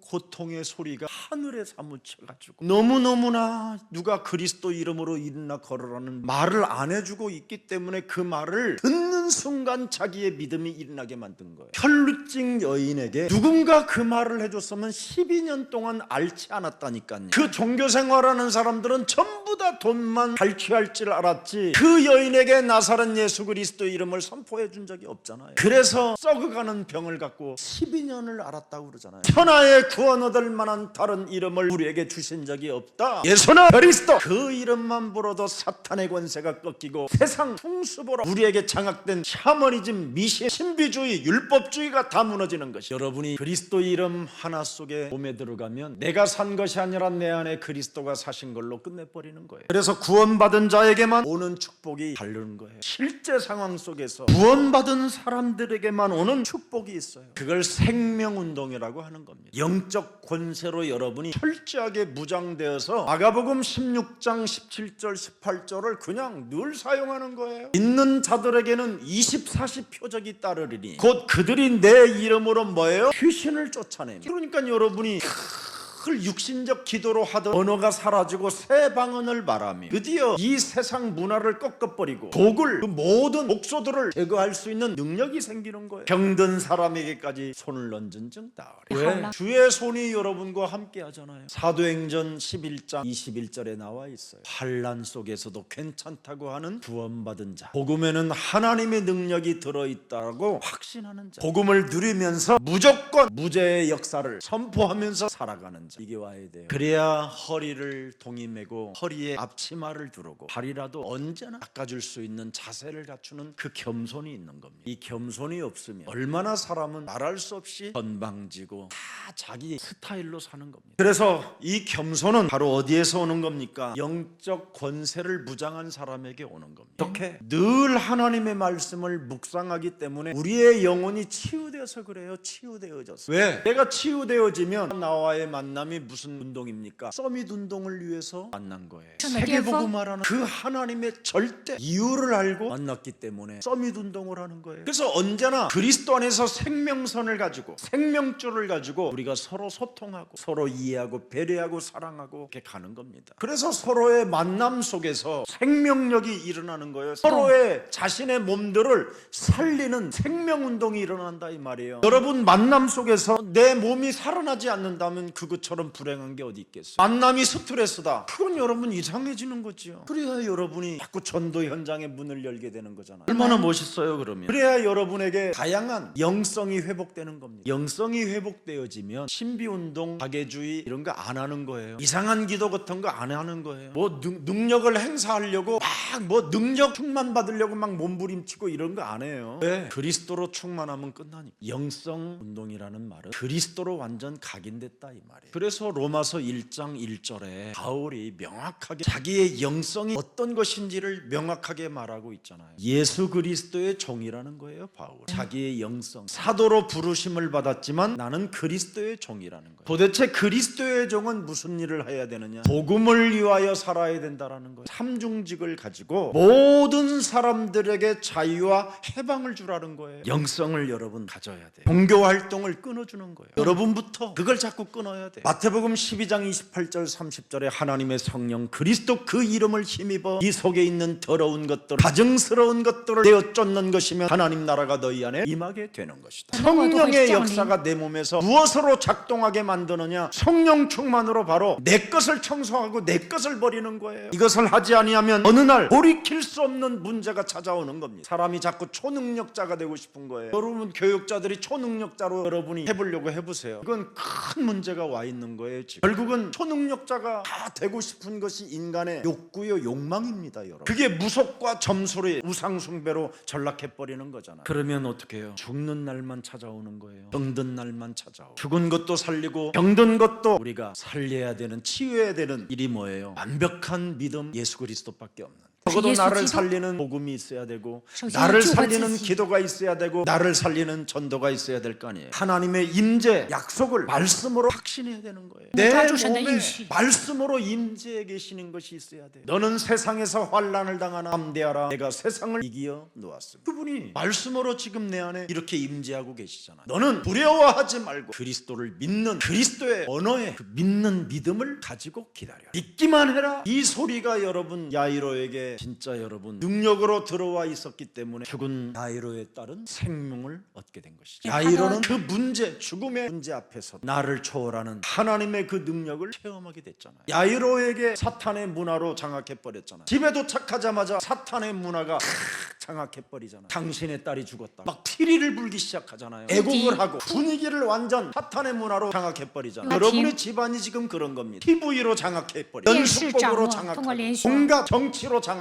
고통의 소리가 하늘에 사무쳐가지고 너무너무나 누가 그리스도 이름으로 일어나 걸으라는 말을 안 해주고 있기 때문에 그 말을 듣는 순간 자기의 믿음이 일어나게 만든 거예요. 혈루증 여인에게 누군가 그 말을 해줬으면 12년 동안 앓지 않았다니까요. 그 종교생활하는 사람들은 전부 다 돈만 갈취할 줄 알았지 그 여인에게 나사렛 예수 그리스도 이름을 선포해 준 적이 없잖아요. 그래서 썩어가는 병을 갖고 12년을 앓았다고 그러잖아요. 천하에 구원 얻을 만한 다른 이름을 우리에게 주신 적이 없다. 예수는 그리스도. 그 이름만 불어도 사탄의 권세가 꺾이고 세상 풍습으로 우리에게 장악된 샤머니즘, 미신, 신비주의, 율법주의가 다 무너지는 것이. 여러분이 그리스도 이름 하나 속에 몸에 들어가면 내가 산 것이 아니라 내 안에 그리스도가 사신 걸로 끝내버리는 거예요. 그래서 구원받은 자에게만 오는 축복이 다른 거예요. 실제 상황 속에서 구원받은 사람들에게만 오는 축복이 있어요. 그걸 생명운동이라고 하는 겁니다. 영적 권세로 여러분이 철저하게 무장되어서 마가복음 16장 17절 18절을 그냥 늘 사용하는 거예요. 있는 자들에게는 24시 표적이 따르리니 곧 그들이 내 이름으로 뭐예요? 귀신을 쫓아냅니다. 그러니까 여러분이 그 육신적 기도로 하던 언어가 사라지고 새 방언을 말하며 드디어 이 세상 문화를 꺾어버리고 독을 그 모든 목소들을 제거할 수 있는 능력이 생기는 거예요. 병든 사람에게까지 손을 얹은 즉 나으리. 왜? 주의 손이 여러분과 함께 하잖아요. 사도행전 11장 21절에 나와 있어요. 환난 속에서도 괜찮다고 하는 구원받은 자, 복음에는 하나님의 능력이 들어있다고 확신하는 자, 복음을 누리면서 무조건 무죄의 역사를 선포하면서 살아가는 자, 이게 와야 돼요. 그래야 허리를 동이 매고 허리에 앞치마를 두르고 발이라도 언제나 닦아줄 수 있는 자세를 갖추는 그 겸손이 있는 겁니다. 이 겸손이 없으면 얼마나 사람은 말할 수 없이 건방지고 다 자기 스타일로 사는 겁니다. 그래서 이 겸손은 바로 어디에서 오는 겁니까? 영적 권세를 무장한 사람에게 오는 겁니다. 어떻게? 늘 하나님의 말씀을 묵상하기 때문에 우리의 영혼이 치유되어서 그래요. 치유되어졌어. 왜? 내가 치유되어지면 나와의 만남이 무슨 운동입니까? 서밋 운동을 위해서 만난 거예요. 세계복음화라는 그 하나님의 절대 이유를 알고 만났기 때문에 서밋 운동을 하는 거예요. 그래서 언제나 그리스도 안에서 생명선을 가지고 생명줄을 가지고 우리가 서로 소통하고 서로 이해하고 배려하고 사랑하고 이렇게 가는 겁니다. 그래서 서로의 만남 속에서 생명력이 일어나는 거예요. 서로의 자신의 몸들을 살리는 생명운동이 일어난다 이 말이에요. 여러분 만남 속에서 내 몸이 살아나지 않는다면 그것처럼 불행한 게 어디 있겠어요. 만남이 스트레스다. 그건 여러분 이상해지는 거죠. 그래야 여러분이 자꾸 전도 현장의 문을 열게 되는 거잖아요. 얼마나 멋있어요 그러면. 그래야 여러분에게 다양한 영성이 회복되는 겁니다. 영성이 회복되어지면 신비운동, 박애주의 이런 거 안 하는 거예요. 이상한 기도 같은 거 안 하는 거예요. 뭐 능력을 행사하려고 막 뭐 능력 충만 받으려고 막 몸부림치고 이런 거 안 해요. 왜? 그리스도로 충만하면 끝나니까. 영성 운동이라는 말은 그리스도로 완전 각인됐다 이 말이에요. 그래서 로마서 1장 1절에 바울이 명확하게 자기의 영성이 어떤 것인지를 명확하게 말하고 있잖아요. 예수 그리스도의 종이라는 거예요. 바울 자기의 영성, 사도로 부르심을 받았지만 나는 그리스도의 종이라는 거예요. 도대체 그리스도의 종은 무슨 일을 해야 되느냐? 복음을 위하여 살아야 된다라는 거예요. 삼중직을 가지고 모든 사람들에게 자유와 해방을 주라는 거예요. 영성을 여러분 가져야 돼요. 종교 활동을 끊어주는 거예요. 여러분부터 그걸 자꾸 끊어야 돼요. 마태복음 12장 28절 30절에 하나님의 성령 그리스도 그 이름을 힘입어 이 속에 있는 더러운 것들, 가증스러운 것들을 내어 쫓는 것이면 하나님 나라가 너희 안에 임하게 되는 것이다. 성령의 역사가 내 몸에서 무엇으로 작동하게 만드느냐? 성령 충만으로 바로 내 것을 청소하고 내 것을 버리는 거예요. 이것을 하지 아니하면 어느 날 돌이킬 수 없는 문제가 찾아오는 겁니다. 사람이 자꾸 초능력자가 되고 싶은 거예요. 여러분 교육자들이 초능력자로 여러분이 해보려고 해보세요. 이건 큰 문제가 와 있는 있는 거예요. 지금 결국은 초능력자가 다 되고 싶은 것이 인간의 욕구요 욕망입니다, 여러분. 그게 무속과 점술의 우상숭배로 전락해버리는 거잖아요. 그러면 어떻게 해요? 죽는 날만 찾아오는 거예요. 병든 날만 찾아오고, 죽은 것도 살리고 병든 것도 우리가 살려야 되는, 치유해야 되는 일이 뭐예요? 완벽한 믿음, 예수 그리스도밖에 없는. 적어도 나를 살리는 복음이 있어야 되고, 나를 살리는 기도가 있어야 되고, 나를 살리는 전도가 있어야 될 거 아니에요. 하나님의 임재, 약속을 말씀으로 확신해야 되는 거예요. 내 몸에 말씀으로 임재해 계시는 것이 있어야 돼요. 너는 세상에서 환난을 당하나 담대하라, 내가 세상을 이기어 놓았습니다. 그분이 말씀으로 지금 내 안에 이렇게 임재하고 계시잖아요. 너는 두려워하지 말고 그리스도를 믿는, 그리스도의 언어에 그 믿는 믿음을 가지고 기다려. 믿기만 해라. 이 소리가 여러분 야이로에게 진짜 여러분 능력으로 들어와 있었기 때문에 죽은 야이로에 따른 생명을 얻게 된 것이죠. 야이로는 그 문제, 죽음의 문제 앞에서 나를 초월하는 하나님의 그 능력을 체험하게 됐잖아요. 야이로에게 사탄의 문화로 장악해버렸잖아요. 집에 도착하자마자 사탄의 문화가 장악해버리잖아요. 당신의 딸이 죽었다, 막 피리를 불기 시작하잖아요. 애국을 하고 분위기를 완전 사탄의 문화로 장악해버리잖아요. 여러분의 집안이 지금 그런 겁니다. TV로 장악해버리고, 연습법으로 장악하고, 온갖 정치로 장악해.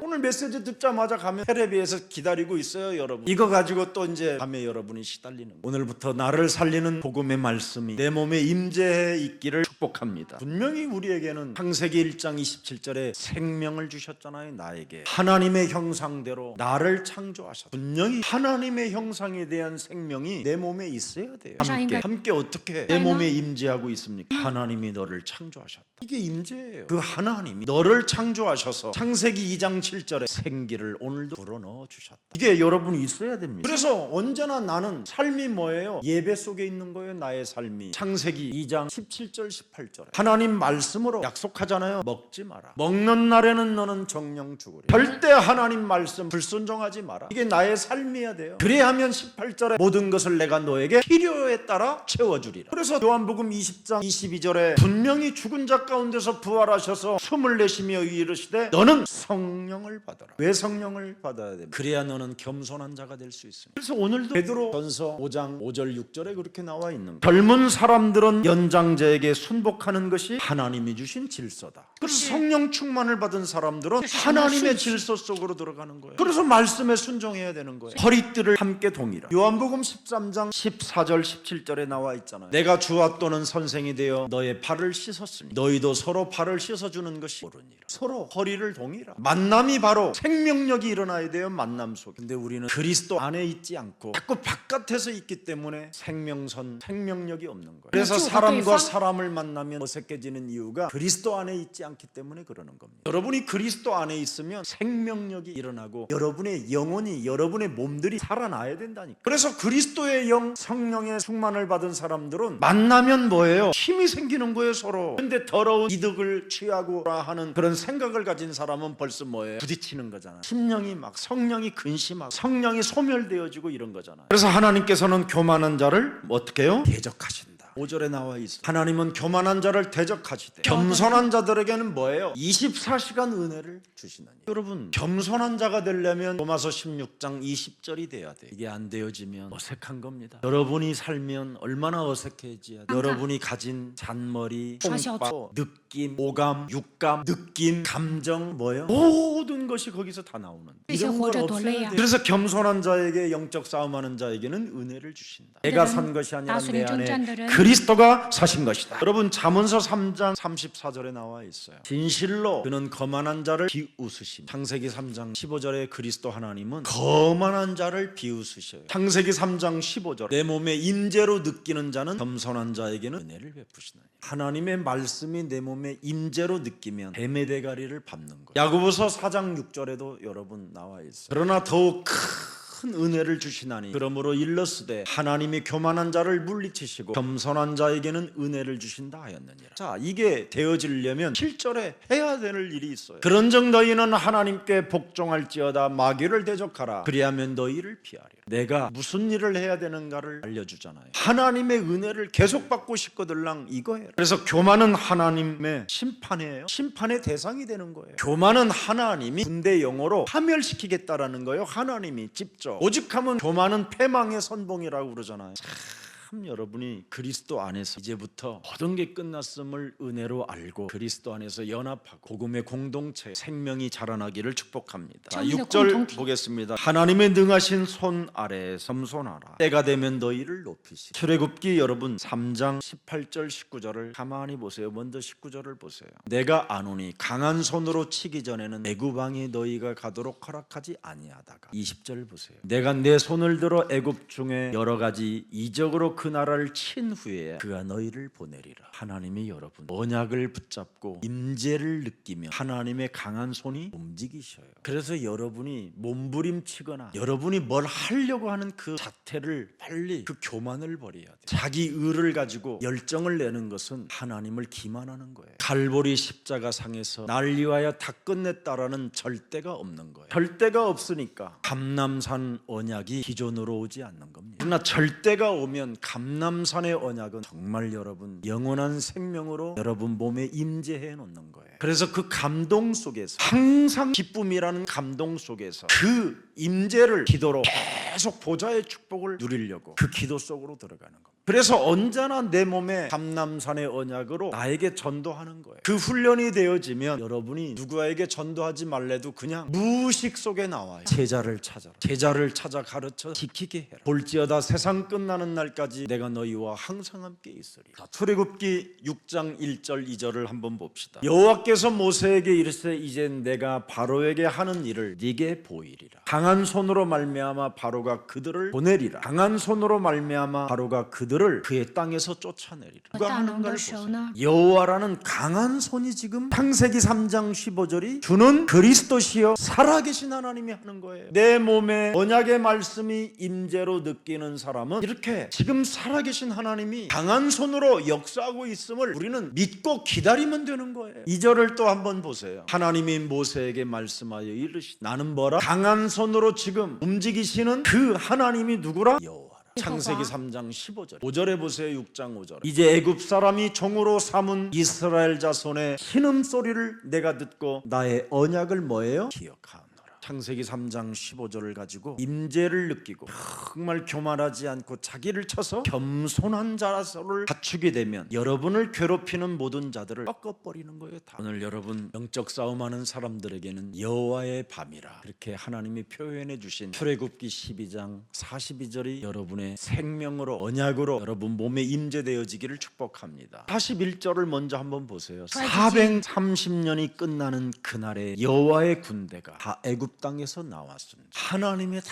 오늘 메시지 듣자마자 가면 텔레비에서 기다리고 있어요, 여러분. 이거 가지고 또 이제 밤에 여러분이 시달리는 거예요. 오늘부터 나를 살리는 복음의 말씀이 내 몸에 임재해 있기를 축복합니다. 분명히 우리에게는 창세기 1장 27절에 생명을 주셨잖아요. 나에게 하나님의 형상대로 나를 창조하셨다. 분명히 하나님의 형상에 대한 생명이 내 몸에 있어야 돼요. 함께 어떻게 내 몸에 임재하고 있습니까? 하나님이 너를 창조하셨다. 이게 임재예요. 그 하나님이 너를 창조하셔서 창세기 2장 7절에 생기를 오늘도 불어넣어 주셨다. 이게 여러분이 있어야 됩니다. 그래서 언제나 나는 삶이 뭐예요? 예배 속에 있는 거예요. 나의 삶이. 창세기 2장 17절 18절에 하나님 말씀으로 약속하잖아요. 먹지 마라. 먹는 날에는 너는 정령 죽으리. 절대 하나님 말씀 불순종하지 마라. 이게 나의 삶이어야 돼요. 그래야 하면 18절에 모든 것을 내가 너에게 필요에 따라 채워주리라. 그래서 요한복음 20장 22절에 분명히 죽은 자 가운데서 부활하셔서 숨을 내쉬며 이르시되 너는 성령을 받아라. 왜 성령을 받아야 됩니까? 그래야 너는 겸손한 자가 될 수 있습니다. 그래서 오늘도 베드로전서 5장 5절 6절에 그렇게 나와 있는 거예요. 젊은 사람들은 연장자에게 순복하는 것이 하나님이 주신 질서다. 그래서 성령 충만을 받은 사람들은 하나님의 질서 속으로 들어가는 거예요. 그래서 말씀에 순종해야 되는 거예요. 허리띠를 함께 동이라. 요한복음 13장 14절 17절에 나와 있잖아요. 내가 주와 또는 선생이 되어 너의 발을 씻었으니 너희도 서로 발을 씻어주는 것이 옳으니라. 서로 허리를 동이라. 만남이 바로 생명력이 일어나야 돼요. 만남 속에. 근데 우리는 그리스도 안에 있지 않고 자꾸 바깥에서 있기 때문에 생명력이 없는 거예요. 그래서 사람과 사람을 만나면 어색해지는 이유가 그리스도 안에 있지 않기 때문에 그러는 겁니다. 여러분이 그리스도 안에 있으면 생명력이 일어나고 여러분의 영혼이, 여러분의 몸들이 살아나야 된다니까. 그래서 그리스도의 영, 성령의 충만을 받은 사람들은 만나면 뭐예요? 힘이 생기는 거예요, 서로. 근데 더러운 이득을 취하고라 하는 그런 생각을 가진 사람은 벌써 뭐예요? 부딪히는 거잖아요. 심령이 막 성령이 근심하고 성령이 소멸되어지고 이런 거잖아요. 그래서 하나님께서는 교만한 자를 어떻게 해요? 대적하신다. 5절에 나와 있어. 하나님은 교만한 자를 대적하시되 겸손한 자들에게는 뭐예요? 24시간 은혜를 주시나니. 여러분, 겸손한 자가 되려면 로마서 16장 20절이 돼야 돼. 이게 안 되어지면 어색한 겁니다. 여러분이 살면 얼마나 어색해지야. 여러분이 가진 잔머리, 홍파, 느낌, 오감, 육감, 느낌, 감정, 뭐예요? 모든 것이 거기서 다 나오는데 이런 건 없어야 돼. 그래서 겸손한 자에게, 영적 싸움하는 자에게는 은혜를 주신다. 내가 산 것이 아니라 내 안에 그리스도가 사신 것이다. 여러분, 잠언서 3장 34절에 나와 있어요. 진실로 그는 거만한 자를 비웃으십니다. 창세기 3장 15절에 그리스도 하나님은 거만한 자를 비웃으셔요. 창세기 3장 15절 내 몸에 임재로 느끼는 자는 겸손한 자에게는 은혜를 베푸시나니. 하나님의 말씀이 내 몸에 임재로 느끼면 뱀의 대가리를 밟는 거예요. 야고보서 4장 6절에도 여러분 나와 있어요. 그러나 더욱 큰 은혜를 주시나니 그러므로 일렀으되 하나님이 교만한 자를 물리치시고 겸손한 자에게는 은혜를 주신다 하였느니라. 자, 이게 되어지려면 7절에 해야 될 일이 있어요. 그런즉 너희는 하나님께 복종할지어다 마귀를 대적하라 그리하면 너희를 피하리라. 내가 무슨 일을 해야 되는가를 알려주잖아요. 하나님의 은혜를 계속 받고 싶거들랑 이거예요. 그래서 교만은 하나님의 심판이에요. 심판의 대상이 되는 거예요. 교만은 하나님이 군대 영어로 파멸시키겠다라는 거예요. 하나님이 직접. 오직하면 교만은 패망의 선봉이라고 그러잖아요. 참 참 여러분이 그리스도 안에서 이제부터 모든 게 끝났음을 은혜로 알고 그리스도 안에서 연합하고 복음의 공동체 생명이 자라나기를 축복합니다. 6절 보겠습니다. 하나님의 능하신 손 아래에 겸손하라. 때가 되면 너희를 높이시. 출애굽기 여러분 3장 18절 19절을 가만히 보세요. 먼저 19절을 보세요. 내가 아노니 강한 손으로 치기 전에는 애굽 왕이 너희가 가도록 허락하지 아니하다가 20절 보세요. 내가 내 손을 들어 애굽 중에 여러 가지 이적으로 그 나라를 친 후에 그가 너희를 보내리라. 하나님이 여러분 언약을 붙잡고 임재를 느끼며 하나님의 강한 손이 움직이셔요. 그래서 여러분이 몸부림치거나 여러분이 뭘 하려고 하는 그 자태를 빨리 그 교만을 버려야 돼요. 자기 의를 가지고 열정을 내는 것은 하나님을 기만하는 거예요. 갈보리 십자가 상에서 날 위하여 다 끝냈다라는 절대가 없는 거예요. 절대가 없으니까 감람산 언약이 기존으로 오지 않는 겁니다. 그러나 절대가 오면 감람산의 언약은 정말 여러분 영원한 생명으로 여러분 몸에 임재해 놓는 거예요. 그래서 그 감동 속에서 항상 기쁨이라는 감동 속에서 그 임재를 기도로 계속 보좌의 축복을 누리려고 그 기도 속으로 들어가는 겁니다. 그래서 언제나 내 몸에 감람산의 언약으로 나에게 전도하는 거예요. 그 훈련이 되어지면 여러분이 누구에게 전도하지 말래도 그냥 무의식 속에 나와요. 제자를 찾아라. 제자를 찾아 가르쳐 지키게 해라. 볼지어다 세상 끝나는 날까지 내가 너희와 항상 함께 있으리. 출애굽기 6장 1절 2절을 한번 봅시다. 여호와께서 모세에게 이르시되 이제 내가 바로에게 하는 일을 네게 보이리라. 강한 손으로 말미암아 바로가 그들을 보내리라. 강한 손으로 말미암아 바로가 그들을 그의 땅에서 쫓아내리라. 누가 하는가를 보세요. 여호와라는 강한 손이 지금 창세기 3장 15절이 주는 그리스도시여 살아계신 하나님이 하는 거예요. 내 몸에 언약의 말씀이 임재로 느끼는 사람은 이렇게 지금 살아계신 하나님이 강한 손으로 역사하고 있음을 우리는 믿고 기다리면 되는 거예요. 2절을 또 한번 보세요. 하나님이 모세에게 말씀하여 이르시되 나는 뭐라? 강한 손으로 지금 움직이시는 그 하나님이 누구라? 여호와. 창세기 3장 15절 5절에 보세요. 6장 5절 이제 애굽 사람이 종으로 삼은 이스라엘 자손의 신음소리를 내가 듣고 나의 언약을 뭐예요? 기억하노라. 창세기 3장 15절을 가지고 임재를 느끼고 정말 교만하지 않고 자기를 쳐서 겸손한 자세를 갖추게 되면 여러분을 괴롭히는 모든 자들을 꺾어버리는 거예요. 다. 오늘 여러분 영적 싸움하는 사람들에게는 여호와의 밤이라 그렇게 하나님이 표현해 주신 출애굽기 12장 42절이 여러분의 생명으로 언약으로 여러분 몸에 임재되어지기를 축복합니다. 41절을 먼저 한번 보세요. 430년이 끝나는 그날에 여호와의 군대가 다 애굽 땅에서 나왔습니다. 하나님의 다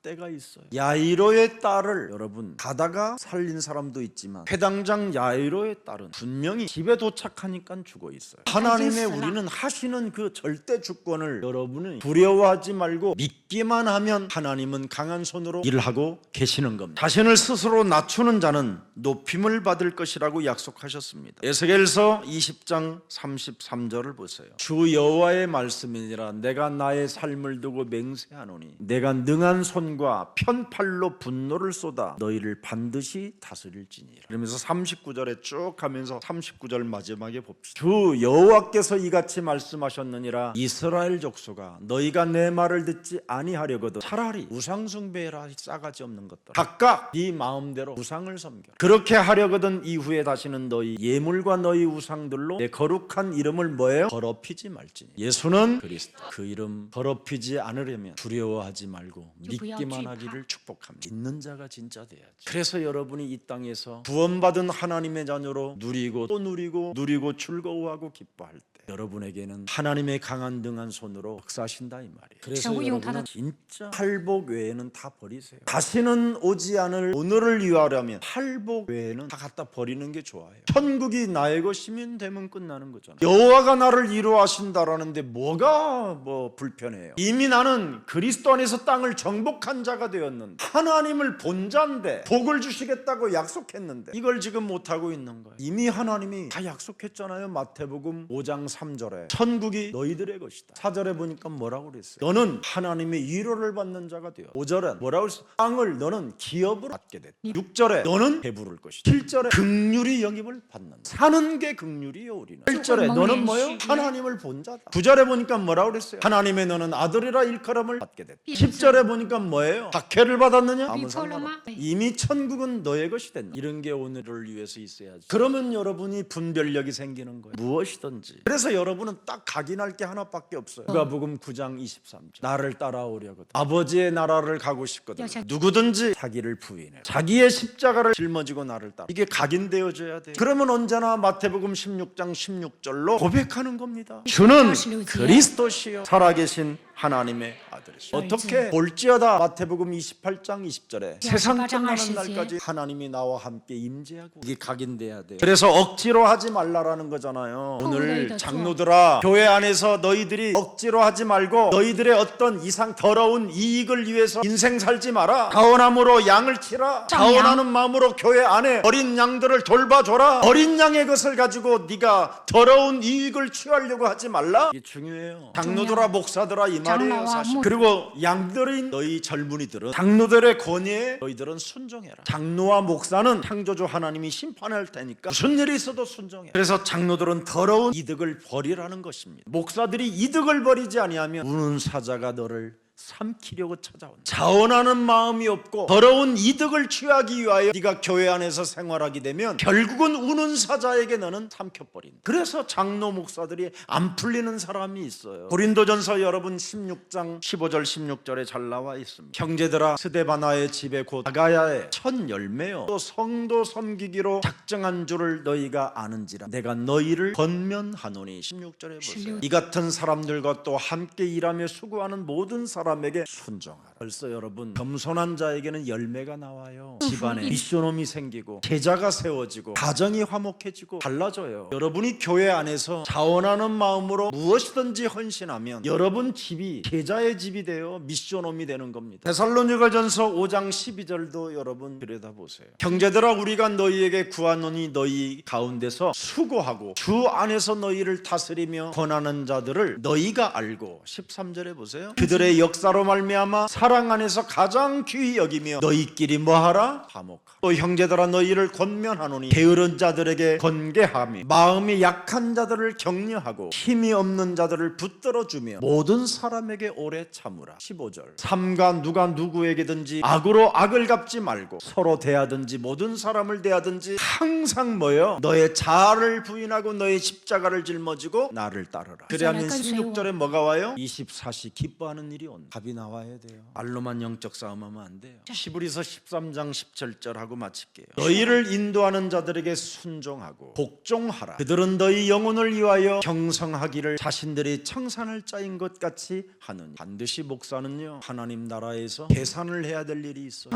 때가 있어요. 야이로의 딸을 여러분 가다가 살린 사람도 있지만 회당장 야이로의 딸은 분명히 집에 도착하니까 죽어 있어요. 하나님의 우리는 하시는 그 절대 주권을 여러분이 두려워하지 말고 믿기만 하면 하나님은 강한 손으로 일하고 계시는 겁니다. 자신을 스스로 낮추는 자는 높임을 받을 것이라고 약속하셨습니다. 에스겔서 20장 33절을 보세요. 주 여호와의 말씀이니라 내가 나의 삶을 두고 맹세하노니 내가 능한 손 편팔로 분노를 쏟아 너희를 반드시 다스릴지니라. 그러면서 39절에 쭉 가면서 39절 마지막에 봅시다. 주 여호와께서 이같이 말씀하셨느니라 이스라엘 족속아 너희가 내 말을 듣지 아니하려거든 차라리 우상 숭배해라. 싸가지 없는 것들 각각 네 마음대로 우상을 섬겨. 그렇게 하려거든 이후에 다시는 너희 예물과 너희 우상들로 내 거룩한 이름을 뭐예요? 더럽히지 말지니. 예수는 그리스도. 그 이름 더럽히지 않으려면 두려워하지 말고 믿기만 하기를 축복합니다. 믿는 자가 진짜 돼야지. 그래서 여러분이 이 땅에서 구원받은 하나님의 자녀로 누리고 또 누리고 즐거워하고 기뻐할 때 여러분에게는 하나님의 강한 등한 손으로 역사하신다 이 말이에요. 그래서 여러분은 진짜 팔복 외에는 다 버리세요. 다시는 오지 않을 오늘을 위하려면 팔복 외에는 다 갖다 버리는 게 좋아요. 천국이 나의 것이면 되면 끝나는 거잖아요. 여호와가 나를 이루하신다라는데 뭐가 불편해요. 이미 나는 그리스도 안에서 땅을 정복한 자가 되었는데 하나님을 본 자인데 복을 주시겠다고 약속했는데 이걸 지금 못하고 있는 거예요. 이미 하나님이 다 약속했잖아요. 마태복음 5장 3절에 천국이 너희들의 것이다. 4절에 보니까 뭐라고 그랬어요? 너는 하나님의 위로를 받는 자가 되어. 5절에 뭐라고 했어요? 땅을 너는 기업으로 받게 됐다. 6절에 너는 배부를 것이다. 7절에 긍휼히 영입을 받는다. 사는 게 긍휼이요 우리는. 8절에 너는 뭐요? 하나님을 본 자다. 9절에 보니까 뭐라고 그랬어요? 하나님의 너는 아들이라 일컬음을 받게 됐다. 10절에 보니까 뭐예요? 박해를 받았느냐? 아무 상관없다. 이미 천국은 너의 것이 됐다. 이런 게 오늘을 위해서 있어야지. 그러면 여러분이 분별력이 생기는 거예요. 무엇이든지. 그래서 여러분은 딱 각인할 게 하나밖에 없어요. 누가복음 9장 23절. 나를 따라오려거든 아버지의 나라를 가고 싶거든 누구든지 자기를 부인해 자기의 십자가를 짊어지고 나를 따라. 이게 각인되어져야 돼요. 그러면 언제나 마태복음 16장 16절로 고백하는 겁니다. 주는 그리스도시요 살아계신 하나님의 아들이시오. 어떻게 볼지어다 마태복음 28장 20절에 세상 끝나는 날까지 하나님이 나와 함께 임재하고. 이게 각인돼야 돼요. 그래서 억지로 하지 말라라는 거잖아요. 오늘 장로들아, 교회 안에서 너희들이 억지로 하지 말고 너희들의 어떤 이상 더러운 이익을 위해서 인생 살지 마라. 자원함으로 양을 치라. 자원하는 마음으로 교회 안에 어린 양들을 돌봐줘라. 어린 양의 것을 가지고 네가 더러운 이익을 취하려고 하지 말라. 이게 중요해요. 장로들아, 목사들아, 이 말이에요 사실. 그리고 양들인 너희 젊은이들은 장로들의 권위에 너희들은 순종해라. 장로와 목사는 창조주 하나님이 심판할 테니까 무슨 일이 있어도 순종해. 그래서 장로들은 더러운 이득을 버리라는 것입니다. 목사들이 이득을 버리지 아니하면 우는 사자가 너를 삼키려고 찾아온다. 자원하는 마음이 없고 더러운 이득을 취하기 위하여 네가 교회 안에서 생활하게 되면 결국은 우는 사자에게 너는 삼켜버린다. 그래서 장로 목사들이 안 풀리는 사람이 있어요. 고린도전서 여러분 16장 15절 16절에 잘 나와 있습니다. 형제들아, 스데바나의 집에 곧 아가야의 첫 열매요 또 성도 섬기기로 작정한 줄을 너희가 아는지라 내가 너희를 권면하노니. 16절에 보세요. 이 같은 사람들과 또 함께 일하며 수고하는 모든 사람에게 순종하라. 벌써 여러분, 겸손한 자에게는 열매가 나와요. 집안에 미션홈이 생기고 제자가 세워지고 가정이 화목해지고 달라져요. 여러분이 교회 안에서 자원하는 마음으로 무엇이든지 헌신하면 여러분 집이 제자의 집이 되어 미션홈이 되는 겁니다. 데살로니가전서 5장 12절도 여러분 들여다보세요. 형제들아, 우리가 너희에게 구하노니 너희 가운데서 수고하고 주 안에서 너희를 다스리며 권하는 자들을 너희가 알고. 13절에 보세요. 그들의 역사로 말미암아 사랑 안에서 가장 귀히 여기며 너희끼리 뭐하라? 화목하라. 또 형제들아, 너희를 권면하노니 게으른 자들에게 권계하며 마음이 약한 자들을 격려하고 힘이 없는 자들을 붙들어주며 모든 사람에게 오래 참으라. 15절. 삼가 누가 누구에게든지 악으로 악을 갚지 말고 서로 대하든지 모든 사람을 대하든지 항상 뭐요? 너의 자아를 부인하고 너의 십자가를 짊어지고 나를 따르라. 그래야만 16절에 뭐가 와요? 24시 기뻐하는 일이 온다. 답이 나와야 돼요. 말로만 영적 싸움하면 안 돼요. 히브리서 13장 17절 하고 마칠게요. 너희를 인도하는 자들에게 순종하고 복종하라. 그들은 너희 영혼을 위하여 경성하기를 자신들이 청산할 자인 것 같이 하느니. 반드시 목사는요, 하나님 나라에서 계산을 해야 될 일이 있어요.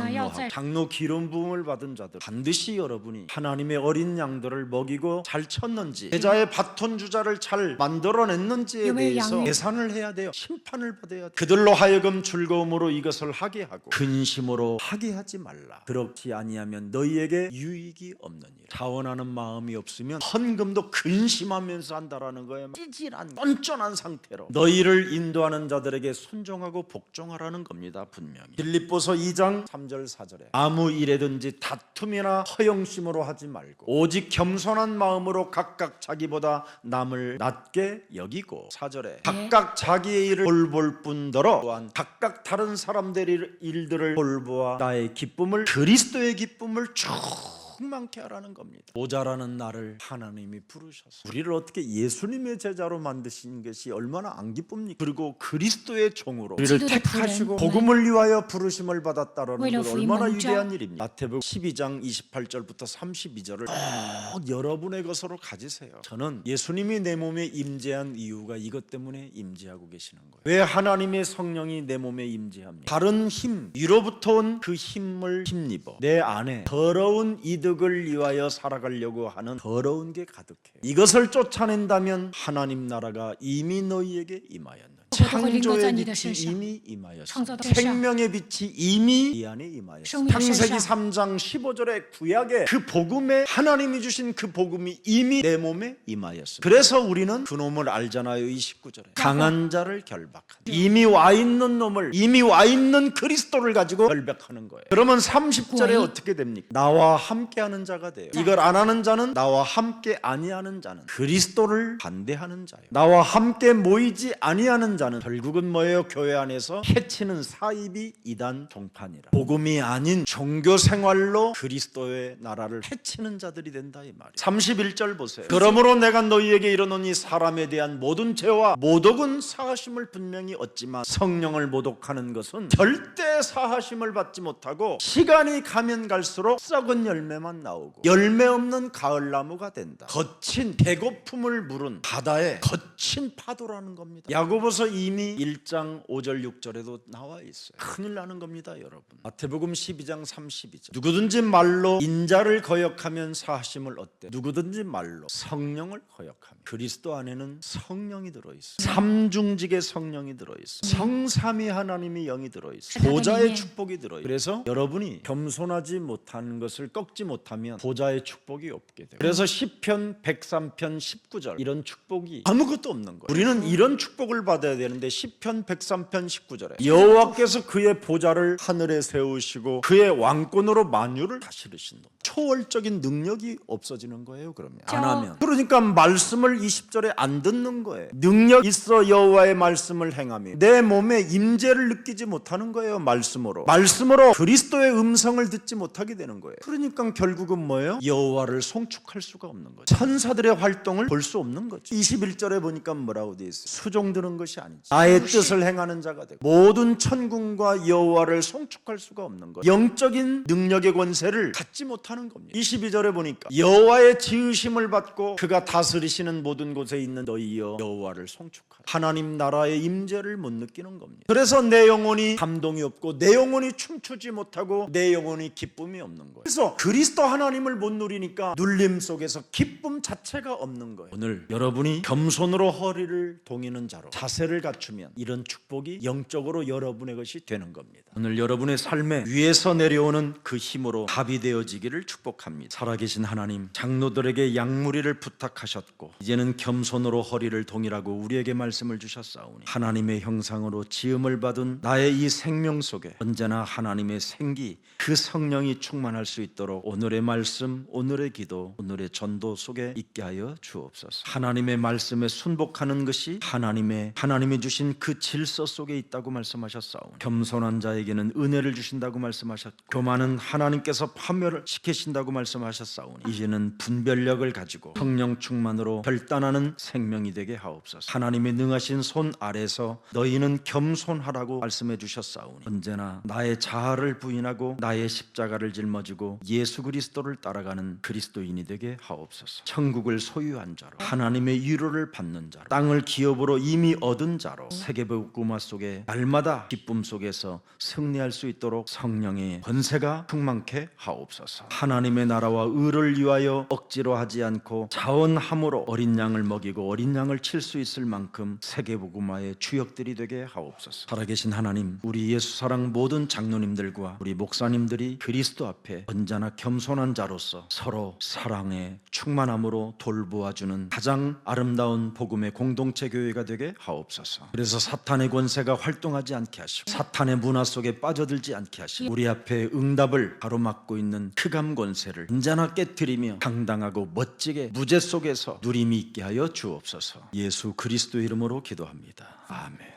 장로 기름 부음을 받은 자들 반드시 여러분이 하나님의 어린 양들을 먹이고 잘 쳤는지 제자의 바톤 주자를 잘 만들어냈는지에 대해서 계산을 해야 돼요. 심판을 받아야 돼요. 그들로 하여금 즐거움으로 이것을 하게 하고 근심으로 하게 하지 말라. 그렇지 아니하면 너희에게 유익이 없는 일. 자원하는 마음이 없으면 헌금도 근심하면서 한다라는 거예요. 찌질한 뻔뻔한 상태로 너희를 인도하는 자들에게 순종하고 복종하라는 겁니다. 분명히. 빌립보서 2장 3절 4절에 아무 일에든지 다툼이나 허영심으로 하지 말고 오직 겸손한 마음으로 각각 자기보다 남을 낮게 여기고. 4절에 각각 자기의 일을 돌볼 뿐더러 또한 각각 다른 사람들의 일들을 돌보아 나의 기쁨을, 그리스도의 기쁨을 충만케 하라는 겁니다. 모자라는 나를 하나님이 부르셔서 우리를 어떻게 예수님의 제자로 만드신 것이 얼마나 안 기쁩니까? 그리고 그리스도의 종으로 우리를 택하시고 복음을 위하여 부르심을 받았다라는 것 얼마나 위대한 일입니까? 마태복음 12장 28절부터 32절을 꼭 여러분의 것으로 가지세요. 저는 예수님이 내 몸에 임재한 이유가 이것 때문에 임재하고 계시는 거예요. 왜 하나님의 성령이 내 몸에 임재합니까? 다른 힘, 위로부터 온 그 힘을 힘입어 내 안에 더러운 이득을 위하여 살아가려고 하는 더러운 게 가득해. 이것을 쫓아낸다면 하나님 나라가 이미 너희에게 임하였느니라. 国都会临到在你的 창조의 身 빛이 上。 이미 임하였습니다. 창조의 빛이 생명의 빛이 이미 이 안에 임하였습니다. 생명의 창세기 빛이 3장 15절의 구약에 그 복음에 하나님이 주신 그 복음이 이미 내 몸에 임하였습니다. 그래서 우리는 그놈을 알잖아요. 29절에 강한 자를 결박하는, 이미 와 있는 놈을, 이미 와 있는 그리스도를 가지고 결박하는 거예요. 그러면 30절에 어떻게 됩니까? 나와 함께하는 자가 돼요. 이걸 안 하는 자는, 나와 함께 아니하는 자는 그리스도를 반대하는 자예요. 나와 함께 모이지 아니하는 자는 결국은 뭐예요? 교회 안에서 해치는 사입이 이단 종판이라, 복음이 아닌 종교 생활로 그리스도의 나라를 해치는 자들이 된다 이 말이에요. 31절 보세요. 그러므로 내가 너희에게 이르노니 사람에 대한 모든 죄와 모독은 사하심을 분명히 얻지만 성령을 모독하는 것은 절대 사하심을 받지 못하고 시간이 가면 갈수록 썩은 열매만 나오고 열매 없는 가을나무가 된다. 거친 배고픔을 물은 바다의 거친 파도라는 겁니다. 야고보서 이미 1장 5절 6절에도 나와 있어요. 큰일 나는 겁니다 여러분. 마태복음 12장 32절 누구든지 말로 인자를 거역하면 사하심을 얻되 누구든지 말로 성령을 거역하면, 그리스도 안에는 성령이 들어있어요. 삼중직의 성령이 들어있어요. 성삼위 하나님의 영이 들어있어요. 보좌의 축복이 들어있어요. 그래서 여러분이 겸손하지 못하는 것을 꺾지 못하면 보좌의 축복이 없게 돼요. 그래서 시편 103편 19절 이런 축복이 아무것도 없는 거예요. 우리는 이런 축복을 받아야 되는데 시편 103편 19절에 여호와께서 그의 보좌를 하늘에 세우시고 그의 왕권으로 만유를 다스리신 놈. 초월적인 능력이 없어지는 거예요. 그러면 안 하면. 그러니까 말씀을 20절에 안 듣는 거예요. 능력 있어 여호와의 말씀을 행하며 내 몸에 임재를 느끼지 못하는 거예요. 말씀으로 그리스도의 음성을 듣지 못하게 되는 거예요. 그러니까 결국은 뭐예요? 여호와를 송축할 수가 없는 거죠. 천사들의 활동을 볼 수 없는 거죠. 21절에 보니까 뭐라고 되어 있어요? 수종드는 것이 아니지, 나의 뜻을 행하는 자가 되고 모든 천군과 여호와를 송축할 수가 없는 거예요. 영적인 능력의 권세를 갖지 못하는 겁니다. 22절에 보니까 여호와의 지으심을 받고 그가 다스리시는 모든 곳에 있는 너희여 여호와를 송축하라. 하나님 나라의 임재를 못 느끼는 겁니다. 그래서 내 영혼이 감동이 없고 내 영혼이 춤추지 못하고 내 영혼이 기쁨이 없는 거예요. 그래서 그리스도 하나님을 못 누리니까 눌림 속에서 기쁨 자체가 없는 거예요. 오늘 여러분이 겸손으로 허리를 동이는 자로 자세를 갖추면 이런 축복이 영적으로 여러분의 것이 되는 겁니다. 오늘 여러분의 삶에 위에서 내려오는 그 힘으로 답이 되어지기를 축복합니다. 살아계신 하나님, 장로들에게 양무리를 부탁하셨고 이제는 겸손으로 허리를 동이라고 우리에게 말씀을 주셨사오니 하나님의 형상으로 지음을 받은 나의 이 생명 속에 언제나 하나님의 생기, 그 성령이 충만할 수 있도록 오늘의 말씀, 오늘의 기도, 오늘의 전도 속에 있게 하여 주옵소서. 하나님의 말씀에 순복하는 것이 하나님이 주신 그 질서 속에 있다고 말씀하셨사오니 겸손한 자에게는 은혜를 주신다고 말씀하셨고 교만은 하나님께서 파멸을 시키신다고 말씀하셨사오니 이제는 분별력을 가지고 성령 충만으로 결단하는 생명이 되게 하옵소서. 하나님의 능하신 손 아래서 너희는 겸손하라고 말씀해 주셨사오니 언제나 나의 자아를 부인하고 나의 십자가를 짊어지고 예수 그리스도를 따라가는 그리스도인이 되게 하옵소서. 천국을 소유한 자로 하나님의 위로를 받는 자로 땅을 기업으로 이미 얻은 자로 세계복음화 속에 날마다 기쁨 속에서 승리할 수 있도록 성령의 권세가 충만케 하옵소서. 하나님의 나라와 의를 위하여 억지로 하지 않고 자원함으로 어린 양을 먹이고 어린 양을 칠 수 있을 만큼 세계복음화의 주역들이 되게 하옵소서. 살아계신 하나님, 우리 예수사랑 모든 장로님들과 우리 목사님들이 그리스도 앞에 언제나 겸손한 자로서 서로 사랑에 충만함으로 돌보아주는 가장 아름다운 복음의 공동체 교회가 되게 하옵소서. 그래서 사탄의 권세가 활동하지 않게 하시고 사탄의 문화 속에 빠져들지 않게 하시고 우리 앞에 응답을 가로막고 있는 흑암 권세를 언제나 깨뜨리며 당당하고 멋지게 무죄 속에서 누림이 있게 하여 주옵소서. 예수 그리스도 이름으로 기도합니다. 아멘.